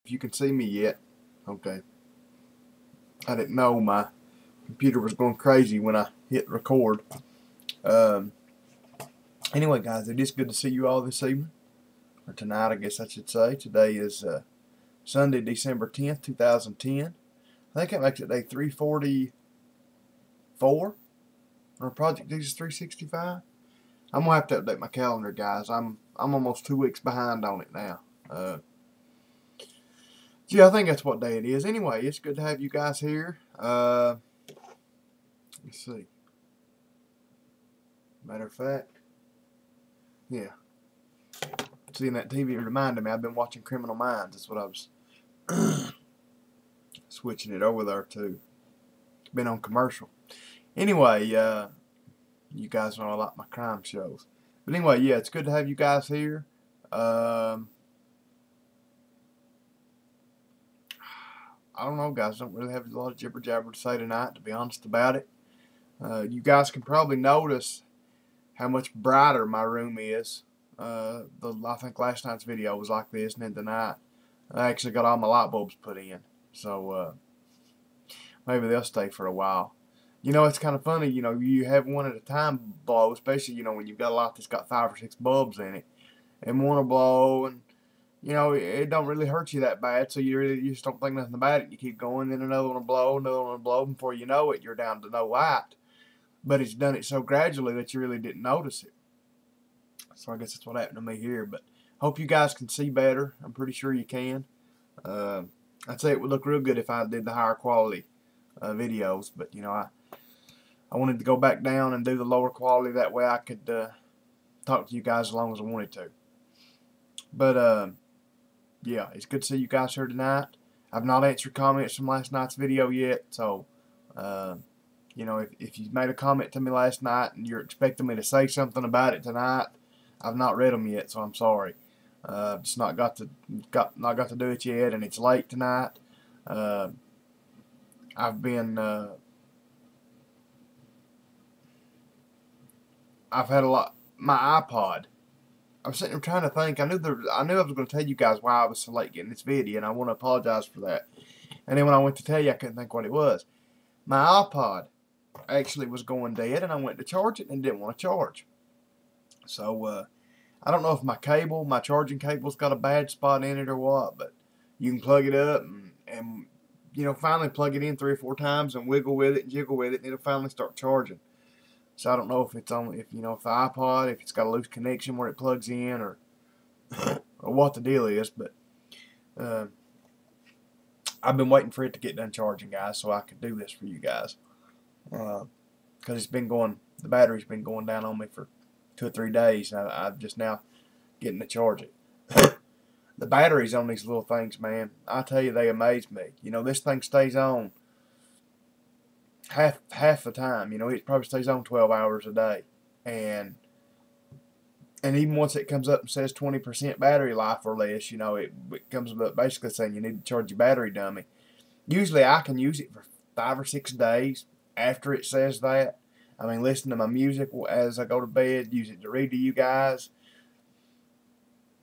If you can see me yet. Okay. I didn't know my computer was going crazy when I hit record. Um, anyway, guys, it is good to see you all this evening. Or tonight, I guess I should say. Today is Sunday, December 10th, 2010. I think it makes it day 344 on Project Jesus 365. I'm going to have to update my calendar, guys. I'm almost 2 weeks behind on it now. Yeah, I think that's what day it is. Anyway, it's good to have you guys here. Let's see. Matter of fact, yeah. Seeing that TV reminded me I've been watching Criminal Minds. That's what I was switching it over there to. It's been on commercial. Anyway, you guys know I like my crime shows. But anyway, yeah, it's good to have you guys here. I don't know, guys. I don't really have a lot of jibber jabber to say tonight, to be honest about it. You guys can probably notice how much brighter my room is. I think last night's video was like this, and then tonight I actually got all my light bulbs put in. So maybe they'll stay for a while. You know, it's kind of funny, you know, you have one at a time blow, especially, you know, when you've got a light that's got 5 or 6 bulbs in it, and one will blow, and you know, it don't really hurt you that bad, so you just don't think nothing about it. You keep going, then another one will blow, another one will blow. Before you know it, you're down to no light. But it's done it so gradually that you really didn't notice it. So I guess that's what happened to me here. But hope you guys can see better. I'm pretty sure you can. I'd say it would look real good if I did the higher quality videos. But, you know, I wanted to go back down and do the lower quality. That way I could talk to you guys as long as I wanted to. But, yeah, it's good to see you guys here tonight. I've not answered comments from last night's video yet, so, you know, if you made a comment to me last night and you're expecting me to say something about it tonight, I've not read them yet, so I'm sorry. Just not got to do it yet, and it's late tonight. I've had a lot. My iPod. I'm sitting there trying to think. I knew I was going to tell you guys why I was so late getting this video, and I want to apologize for that. And then when I went to tell you, I couldn't think what it was. My iPod actually was going dead, and I went to charge it and didn't want to charge. So I don't know if my charging cable's got a bad spot in it or what, but you can plug it up and you know, finally plug it in 3 or 4 times and wiggle with it and jiggle with it, and it'll finally start charging. So I don't know if it's on, if the iPod, if it's got a loose connection where it plugs in, or what the deal is. But I've been waiting for it to get done charging, guys, so I could do this for you guys. Because the battery's been going down on me for 2 or 3 days, and I'm just now getting to charge it. The batteries on these little things, man, I tell you, they amaze me. You know, this thing stays on half the time. You know, it probably stays on 12 hours a day, and even once it comes up and says 20% battery life or less, you know, it comes up basically saying you need to charge your battery, dummy. Usually I can use it for 5 or 6 days after it says that. I mean, listen to my music as I go to bed, use it to read to you guys.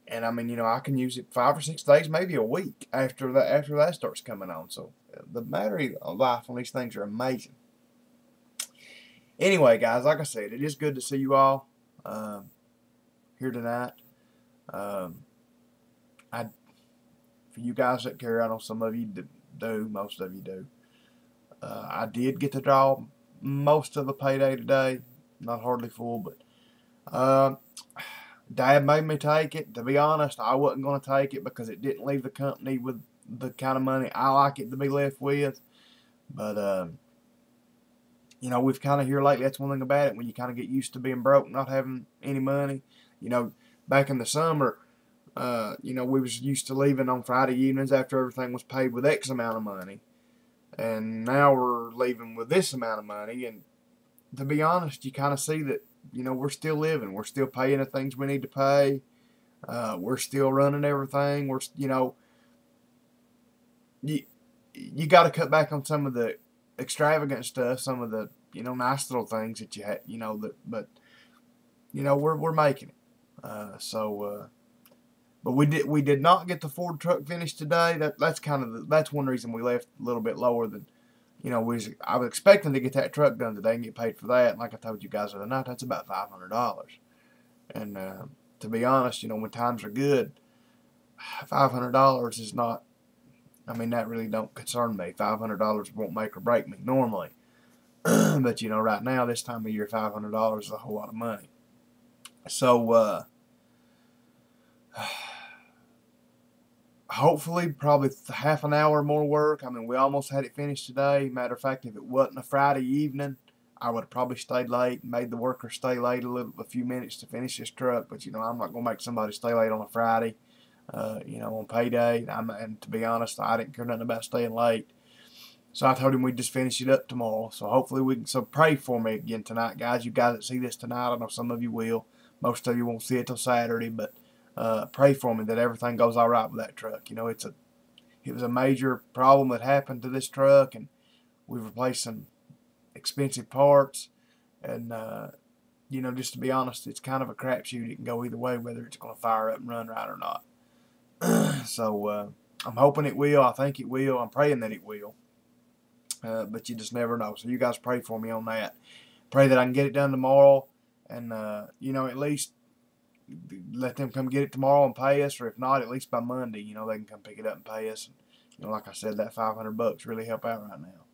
And I mean, you know, I can use it 5 or 6 days, maybe a week after that starts coming on. So the battery life on these things are amazing. Anyway, guys, like I said, it is good to see you all here tonight. For you guys that care, I know some of you do, most of you do. I did get to draw most of the payday today, not hardly full, but Dad made me take it. To be honest, I wasn't going to take it because it didn't leave the company with the kind of money I like it to be left with. But you know, we've kind of here lately, that's one thing about it, when you kind of get used to being broke, not having any money. You know, back in the summer, you know, we was used to leaving on Friday evenings after everything was paid with X amount of money. And now we're leaving with this amount of money. And to be honest, you kind of see that, you know, we're still living. We're still paying the things we need to pay. We're still running everything. You know, you got to cut back on some of the extravagant stuff, some of the, you know, nice little things that you have, you know, but you know, we're making it. So But we did not get the Ford truck finished today. That's one reason we left a little bit lower than, I was expecting to get that truck done today and get paid for that. And like I told you guys the other night, that's about $500. And to be honest, when times are good, $500 is not. I mean, that really don't concern me. $500 won't make or break me normally. But right now, this time of year, $500 is a whole lot of money. So hopefully, probably half an hour more work. I mean, we almost had it finished today. Matter of fact, if it wasn't a Friday evening, I would have probably stayed late and made the workers stay late a few minutes to finish this truck. But I'm not gonna make somebody stay late on a Friday. On payday. And to be honest, I didn't care nothing about staying late. So I told him we'd just finish it up tomorrow. So hopefully we can. So pray for me again tonight, guys. You guys that see this tonight, I know some of you will. Most of you won't see it till Saturday, but pray for me that everything goes all right with that truck. It was a major problem that happened to this truck, and we've replaced some expensive parts. And just to be honest, it's kind of a crapshoot. It can go either way, whether it's going to fire up and run right or not. So I'm hoping it will. I think it will. I'm praying that it will. But you just never know. So you guys pray for me on that. Pray that I can get it done tomorrow, and at least let them come get it tomorrow and pay us, or if not, at least by Monday, they can come pick it up and pay us. And, like I said, that $500 really help out right now.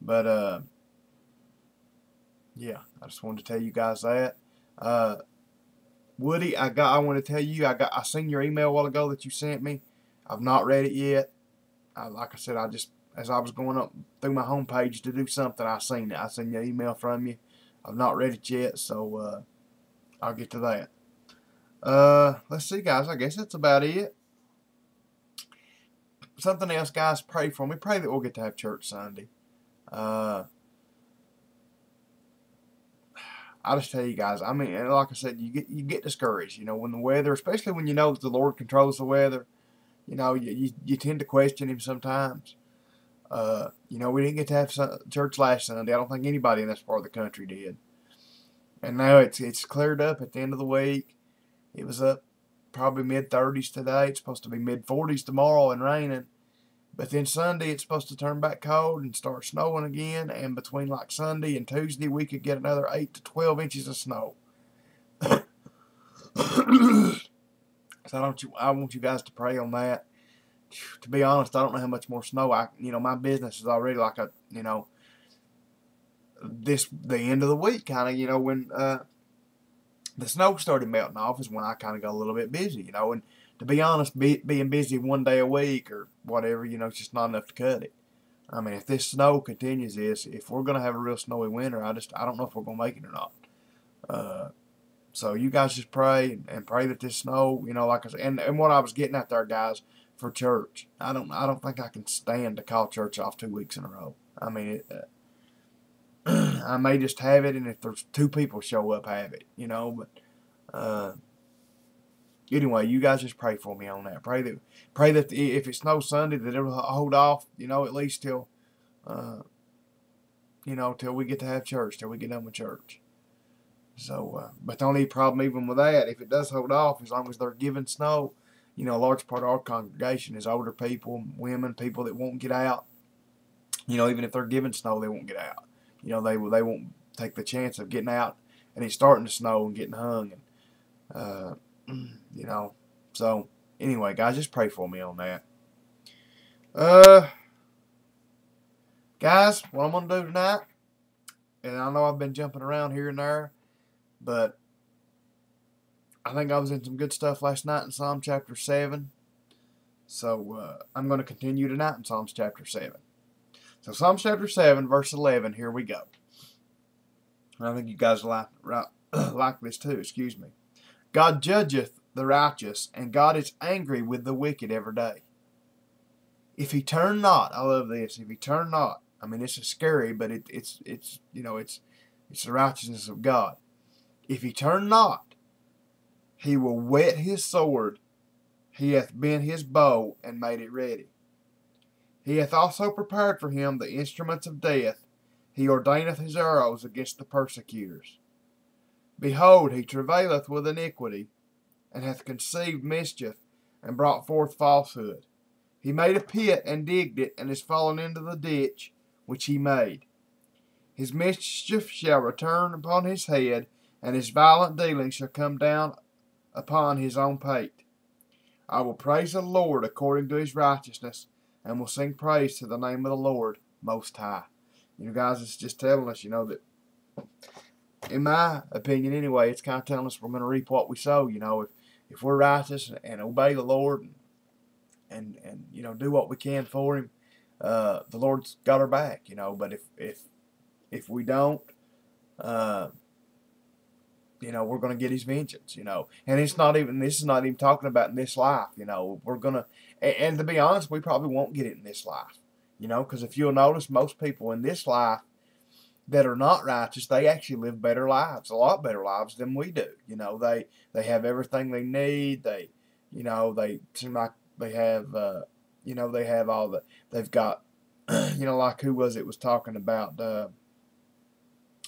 But yeah, I just wanted to tell you guys that. Woody, I want to tell you, I seen your email a while ago that you sent me. I've not read it yet. Like I said, as I was going up through my homepage to do something, I seen it. I seen your email from you. I've not read it yet, so I'll get to that. Let's see, guys. I guess that's about it. Something else, guys. Pray for me. Pray that we'll get to have church Sunday. I'll just tell you guys, I mean, and like I said, you get discouraged, when the weather, especially when you know that the Lord controls the weather, you tend to question Him sometimes. We didn't get to have church last Sunday. I don't think anybody in this part of the country did. And now it's cleared up at the end of the week. It was up probably mid-30s today. It's supposed to be mid-40s tomorrow and raining. But then Sunday, it's supposed to turn back cold and start snowing again. And between like Sunday and Tuesday, we could get another 8 to 12 inches of snow. So I want you guys to pray on that. To be honest, I don't know how much more snow my business is already like the end of the week kind of, when the snow started melting off is when I kind of got a little bit busy, and to be honest, being busy one day a week or whatever, it's just not enough to cut it. I mean, if this snow continues if we're going to have a real snowy winter, I don't know if we're going to make it or not. So you guys just pray and pray that this snow, like I said, and what I was getting at there, guys, for church, I don't think I can stand to call church off 2 weeks in a row. I mean, I may just have it, and if there's 2 people show up, have it, but anyway, you guys just pray for me on that. Pray that if it snows Sunday, that it'll hold off, at least till we get to have church, till we get done with church. So, but the only problem even with that, if it does hold off, as long as they're giving snow, a large part of our congregation is older people, women, people that won't get out. Even if they're giving snow, they won't get out. They won't take the chance of getting out and it's starting to snow and getting hung. And, so anyway, guys, just pray for me on that. Guys, what I'm going to do tonight, and I know I've been jumping around here and there, but I think I was in some good stuff last night in Psalm chapter 7. So I'm going to continue tonight in Psalms chapter 7. So Psalms chapter 7, verse 11, here we go. I think you guys like this too, excuse me. God judgeth the righteous, and God is angry with the wicked every day. If he turn not, I love this, if he turn not, I mean, this is scary, but it's the righteousness of God. If he turn not, he will whet his sword. He hath bent his bow and made it ready. He hath also prepared for him the instruments of death. He ordaineth his arrows against the persecutors. Behold, he travaileth with iniquity, and hath conceived mischief, and brought forth falsehood. He made a pit, and digged it, and is fallen into the ditch which he made. His mischief shall return upon his head, and his violent dealing shall come down upon his own pate. I will praise the Lord according to his righteousness, and will sing praise to the name of the Lord Most High. Guys, it's just telling us, that, in my opinion anyway, it's kind of telling us we're going to reap what we sow. If we're righteous and obey the Lord and do what we can for him, the Lord's got our back. But if we don't, we're going to get his vengeance. And this is not even talking about in this life. We're going to, and to be honest, we probably won't get it in this life. Because if you'll notice, most people in this life that are not righteous, they actually live better lives, a lot better lives than we do. They have everything they need. They seem like they have, they have all they've got, like who was talking about,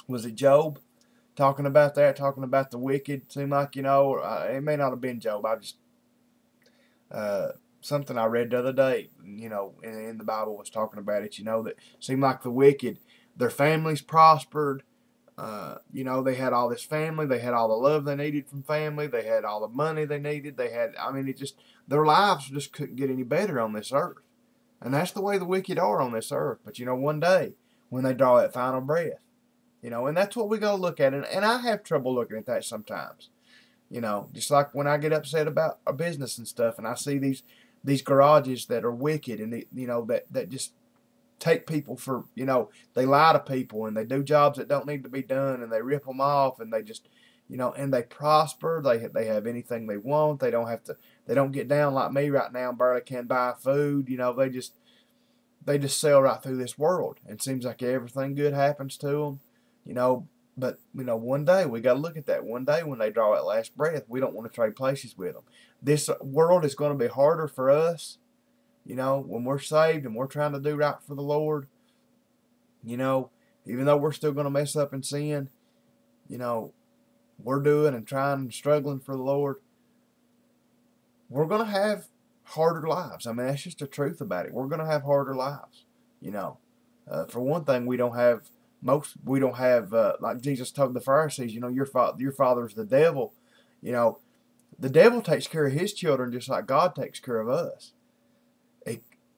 was it Job? Talking about the wicked. Seemed like, it may not have been Job. I just, something I read the other day, in the Bible was talking about it, that seemed like the wicked, their families prospered. They had all this family. They had all the love they needed from family. They had all the money they needed. They had, their lives just couldn't get any better on this earth. And that's the way the wicked are on this earth. But, one day, when they draw that final breath, and that's what we got to look at. And I have trouble looking at that sometimes. Just like when I get upset about a business and stuff, and I see these garages that are wicked, and that just take people for, they lie to people, and they do jobs that don't need to be done, and they rip them off, and they just, and they prosper. They have anything they want. They don't get down like me right now and barely can buy food. They just sail right through this world, and it seems like everything good happens to them. But one day we got to look at that. One day when they draw that last breath, we don't want to trade places with them. This world is going to be harder for us, when we're saved and we're trying to do right for the Lord. Even though we're still going to mess up and sin, we're doing and trying and struggling for the Lord. We're going to have harder lives. That's just the truth about it. We're going to have harder lives. For one thing, we don't have, like Jesus told the Pharisees, your father's the devil. The devil takes care of his children just like God takes care of us.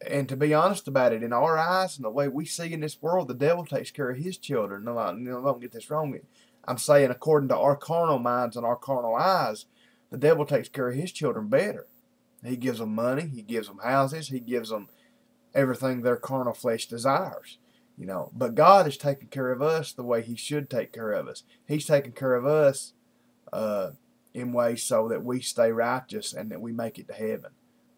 And to be honest about it, in our eyes and the way we see in this world, the devil takes care of his children. No, don't get this wrong. I'm saying according to our carnal minds and our carnal eyes, the devil takes care of his children better. He gives them money. He gives them houses. He gives them everything their carnal flesh desires. But God is taking care of us the way he should take care of us. He's taking care of us in ways so that we stay righteous and that we make it to heaven.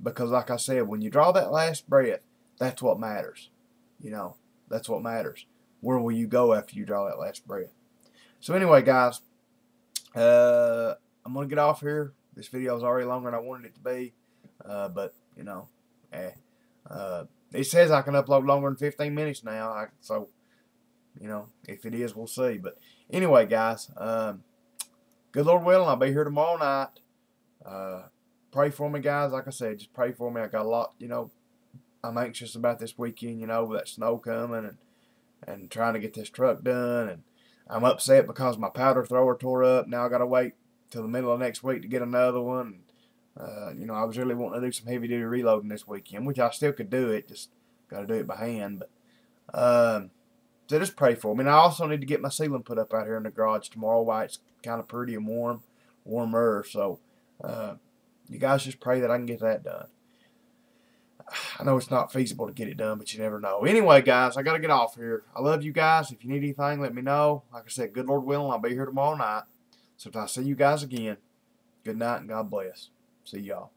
Because like I said, when you draw that last breath, that's what matters. That's what matters. Where will you go after you draw that last breath? So anyway, guys, I'm going to get off here. This video is already longer than I wanted it to be. But, it says I can upload longer than 15 minutes now. So, if it is, we'll see. But anyway, guys, good Lord willing, I'll be here tomorrow night. Pray for me, guys. Like I said, just pray for me. I got a lot, I'm anxious about this weekend, with that snow coming and trying to get this truck done. And I'm upset because my powder thrower tore up. Now I got to wait till the middle of next week to get another one. I was really wanting to do some heavy-duty reloading this weekend, which I still could do it. Just got to do it by hand. But so just pray for me. And I also need to get my ceiling put up out here in the garage tomorrow while it's kind of pretty and warmer. So you guys just pray that I can get that done. I know it's not feasible to get it done, but you never know. Anyway, guys, I got to get off here. I love you guys. If you need anything, let me know. Like I said, good Lord willing, I'll be here tomorrow night. So if I see you guys again, good night and God bless. See y'all.